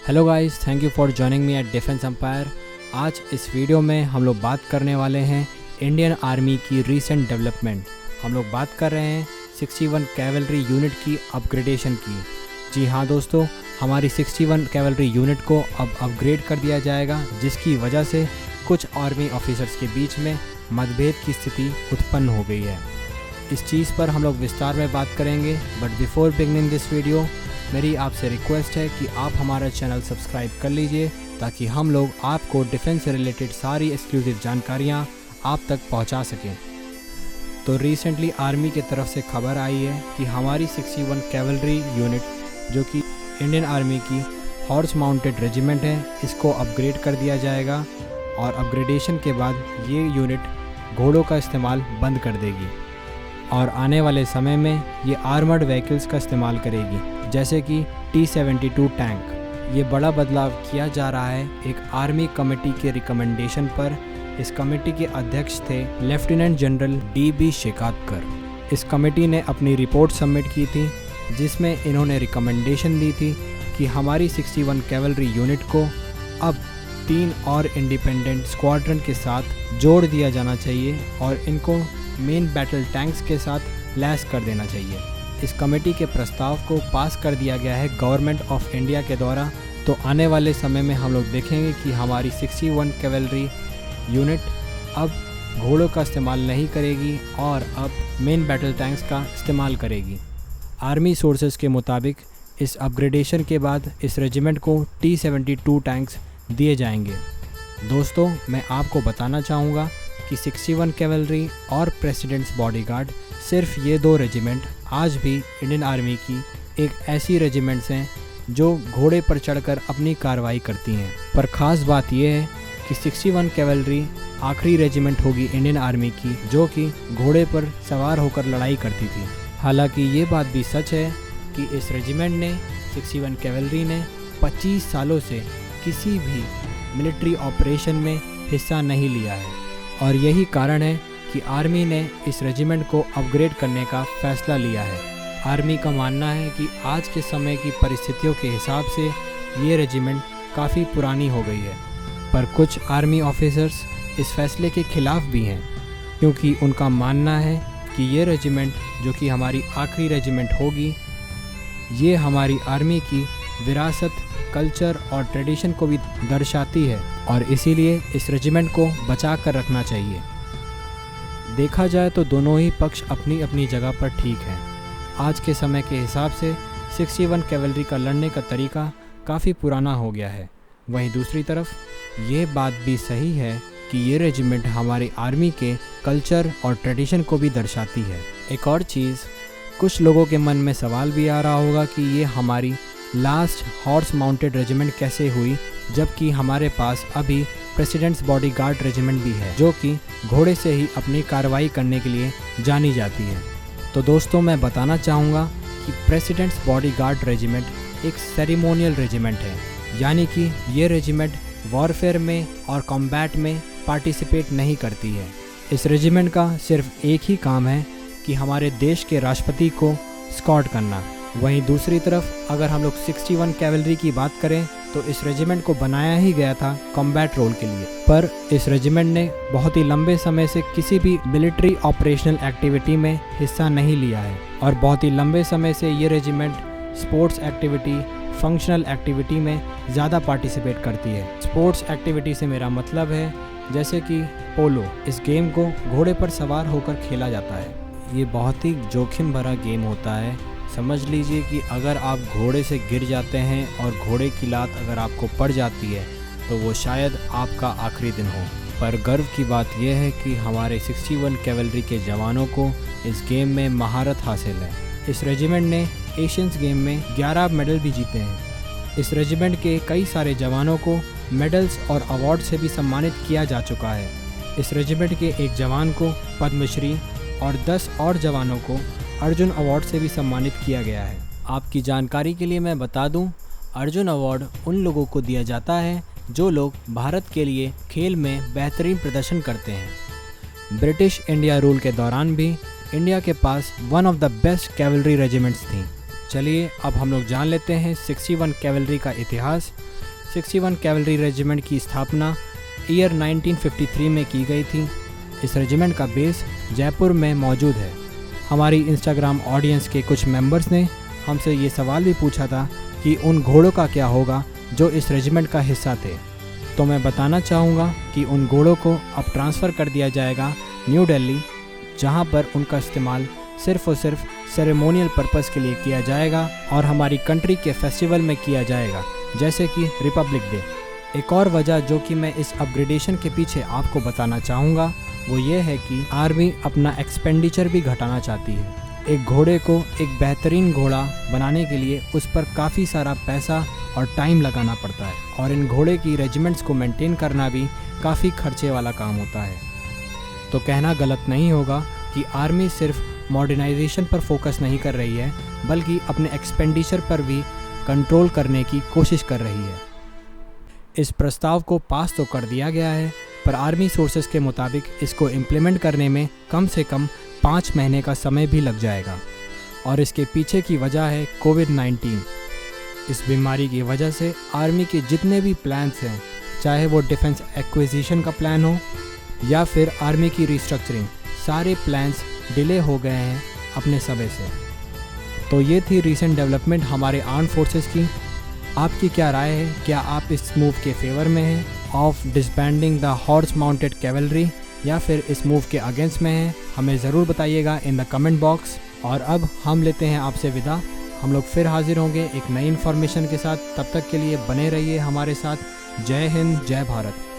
Hello guys, thank you for joining me at defence empire. आज इस video में हम लोग बात करने वाले हैं इंडियन आर्मी की रीसेंट डेवलपमेंट। हम लोग बात कर रहे हैं 61 कैवलरी यूनिट की अपग्रेडेशन की। जी हाँ दोस्तों, हमारी 61 कैवलरी यूनिट को अब अपग्रेड कर दिया जाएगा, जिसकी वजह से कुछ आर्मी ऑफिसर्स के बीच में मतभेद की स्थिति उत्पन्न हो गई है। इस चीज़ पर हम लोग विस्तार में बात करेंगे, but before beginning this video मेरी आपसे रिक्वेस्ट है कि आप हमारा चैनल सब्सक्राइब कर लीजिए, ताकि हम लोग आपको डिफेंस से रिलेटेड सारी एक्सक्लूसिव जानकारियाँ आप तक पहुँचा सकें। तो रिसेंटली आर्मी की तरफ से खबर आई है कि हमारी 61 कैवलरी यूनिट, जो कि इंडियन आर्मी की हॉर्स माउंटेड रेजिमेंट है, इसको अपग्रेड कर दिया जाएगा और अपग्रेडेशन के बाद ये यूनिट घोड़ों का इस्तेमाल बंद कर देगी और आने वाले समय में ये आर्मर्ड व्हीकल्स का इस्तेमाल करेगी, जैसे कि T-72 टैंक। ये बड़ा बदलाव किया जा रहा है एक आर्मी कमेटी के रिकमेंडेशन पर। इस कमेटी के अध्यक्ष थे लेफ्टिनेंट जनरल D.B. शेकातकर। इस कमेटी ने अपनी रिपोर्ट सबमिट की थी, जिसमें इन्होंने रिकमेंडेशन दी थी कि हमारी 61 कैवलरी यूनिट को अब 3 और इंडिपेंडेंट स्क्वाड्रन के साथ जोड़ दिया जाना चाहिए और इनको मेन बैटल टैंक्स के साथ लैस कर देना चाहिए। इस कमेटी के प्रस्ताव को पास कर दिया गया है गवर्नमेंट ऑफ इंडिया के द्वारा। तो आने वाले समय में हम लोग देखेंगे कि हमारी 61 कैवलरी यूनिट अब घोड़ों का इस्तेमाल नहीं करेगी और अब मेन बैटल टैंक्स का इस्तेमाल करेगी। आर्मी सोर्सेज के मुताबिक इस अपग्रेडेशन के बाद इस रेजिमेंट को T-72 टैंक्स दिए जाएंगे। दोस्तों, मैं आपको बताना चाहूँगा कि 61 कैवलरी और प्रेसिडेंट्स बॉडीगार्ड, सिर्फ ये 2 रेजिमेंट आज भी इंडियन आर्मी की एक ऐसी रेजिमेंट्स हैं जो घोड़े पर चढ़कर अपनी कार्रवाई करती हैं। पर ख़ास बात यह है कि 61 कैवलरी आखिरी रेजिमेंट होगी इंडियन आर्मी की जो कि घोड़े पर सवार होकर लड़ाई करती थी। हालांकि ये बात भी सच है कि इस रेजिमेंट ने 61 कैवलरी ने 25 सालों से किसी भी मिलिट्री ऑपरेशन में हिस्सा नहीं लिया है और यही कारण है कि आर्मी ने इस रेजिमेंट को अपग्रेड करने का फैसला लिया है। आर्मी का मानना है कि आज के समय की परिस्थितियों के हिसाब से ये रेजिमेंट काफ़ी पुरानी हो गई है, पर कुछ आर्मी ऑफिसर्स इस फैसले के खिलाफ भी हैं, क्योंकि उनका मानना है कि ये रेजिमेंट, जो कि हमारी आखिरी रेजिमेंट होगी, ये हमारी आर्मी की विरासत, कल्चर और ट्रेडिशन को भी दर्शाती है और इसीलिए इस रेजिमेंट को बचा कर रखना चाहिए। देखा जाए तो दोनों ही पक्ष अपनी अपनी जगह पर ठीक हैं। आज के समय के हिसाब से 61 कैवलरी का लड़ने का तरीका काफ़ी पुराना हो गया है। वहीं दूसरी तरफ ये बात भी सही है कि ये रेजिमेंट हमारी आर्मी के कल्चर और ट्रेडिशन को भी दर्शाती है। एक और चीज़, कुछ लोगों के मन में सवाल भी आ रहा होगा कि ये हमारी लास्ट हॉर्स माउंटेड रेजिमेंट कैसे हुई, जबकि हमारे पास अभी प्रेसिडेंट्स बॉडीगार्ड रेजिमेंट भी है, जो कि घोड़े से ही अपनी कार्रवाई करने के लिए जानी जाती है। तो दोस्तों, मैं बताना चाहूँगा कि प्रेसिडेंट्स बॉडीगार्ड रेजिमेंट एक सेरेमोनियल रेजिमेंट है, यानी कि ये रेजिमेंट वॉरफेयर में और कॉम्बैट में पार्टिसिपेट नहीं करती है। इस रेजिमेंट का सिर्फ एक ही काम है कि हमारे देश के राष्ट्रपति को स्कॉट करना। वहीं दूसरी तरफ अगर हम लोग 61 कैवलरी की बात करें तो इस रेजिमेंट को बनाया ही गया था कॉम्बैट रोल के लिए, पर इस रेजिमेंट ने बहुत ही लंबे समय से किसी भी मिलिट्री ऑपरेशनल एक्टिविटी में हिस्सा नहीं लिया है और बहुत ही लंबे समय से ये regiment sports activity, functional activity में ज़्यादा पार्टिसिपेट करती है। स्पोर्ट्स एक्टिविटी से मेरा मतलब है जैसे कि पोलो। इस गेम को घोड़े पर सवार होकर खेला जाता है। ये बहुत ही जोखिम भरा गेम होता है। समझ लीजिए कि अगर आप घोड़े से गिर जाते हैं और घोड़े की लात अगर आपको पड़ जाती है तो वो शायद आपका आखिरी दिन हो। पर गर्व की बात यह है कि हमारे 61 कैवलरी के जवानों को इस गेम में महारत हासिल है। इस रेजिमेंट ने एशियंस गेम में 11 मेडल भी जीते हैं। इस रेजिमेंट के कई सारे जवानों को मेडल्स और अवार्ड से भी सम्मानित किया जा चुका है। इस रेजिमेंट के एक जवान को पद्मश्री और 10 और जवानों को अर्जुन अवार्ड से भी सम्मानित किया गया है। आपकी जानकारी के लिए मैं बता दूं, अर्जुन अवार्ड उन लोगों को दिया जाता है जो लोग भारत के लिए खेल में बेहतरीन प्रदर्शन करते हैं। ब्रिटिश इंडिया रूल के दौरान भी इंडिया के पास one of the best cavalry regiments थी। चलिए अब हम लोग जान लेते हैं 61 कैवलरी का इतिहास। 61 कैवलरी रेजिमेंट की स्थापना ईयर 1953 में की गई थी। इस रेजिमेंट का बेस जयपुर में मौजूद है। हमारी इंस्टाग्राम ऑडियंस के कुछ मेंबर्स ने हमसे ये सवाल भी पूछा था कि उन घोड़ों का क्या होगा जो इस रेजिमेंट का हिस्सा थे। तो मैं बताना चाहूँगा कि उन घोड़ों को अब ट्रांसफ़र कर दिया जाएगा न्यू दिल्ली, जहाँ पर उनका इस्तेमाल सिर्फ़ और सिर्फ सेरेमोनियल पर्पस के लिए किया जाएगा और हमारी कंट्री के फेस्टिवल में किया जाएगा, जैसे कि रिपब्लिक डे। एक और वजह जो कि मैं इस अपग्रेडेशन के पीछे आपको बताना चाहूँगा वो ये है कि आर्मी अपना एक्सपेंडिचर भी घटाना चाहती है। एक घोड़े को एक बेहतरीन घोड़ा बनाने के लिए उस पर काफ़ी सारा पैसा और टाइम लगाना पड़ता है और इन घोड़े की रेजिमेंट्स को मेंटेन करना भी काफ़ी खर्चे वाला काम होता है। तो कहना गलत नहीं होगा कि आर्मी सिर्फ मॉडर्नाइजेशन पर फोकस नहीं कर रही है, बल्कि अपने एक्सपेंडिचर पर भी कंट्रोल करने की कोशिश कर रही है। इस प्रस्ताव को पास तो कर दिया गया है, पर आर्मी सोर्सेज के मुताबिक इसको इम्प्लीमेंट करने में कम से कम 5 महीने का समय भी लग जाएगा और इसके पीछे की वजह है कोविड-19। इस बीमारी की वजह से आर्मी के जितने भी प्लान्स हैं, चाहे वो डिफेंस एक्विजिशन का प्लान हो या फिर आर्मी की रिस्ट्रक्चरिंग, सारे प्लान्स डिले हो गए हैं अपने समय से। तो ये थी रीसेंट डेवलपमेंट हमारे आर्म फोर्सेस की। आपकी क्या राय है? क्या आप इस मूव के फेवर में हैं of disbanding the horse mounted cavalry, या फिर इस मूव के अगेंस्ट में हैं? हमें ज़रूर बताइएगा इन द कमेंट बॉक्स। और अब हम लेते हैं आपसे विदा। हम लोग फिर हाजिर होंगे एक नई इन्फॉर्मेशन के साथ। तब तक के लिए बने रहिए हमारे साथ। जय हिंद, जय भारत।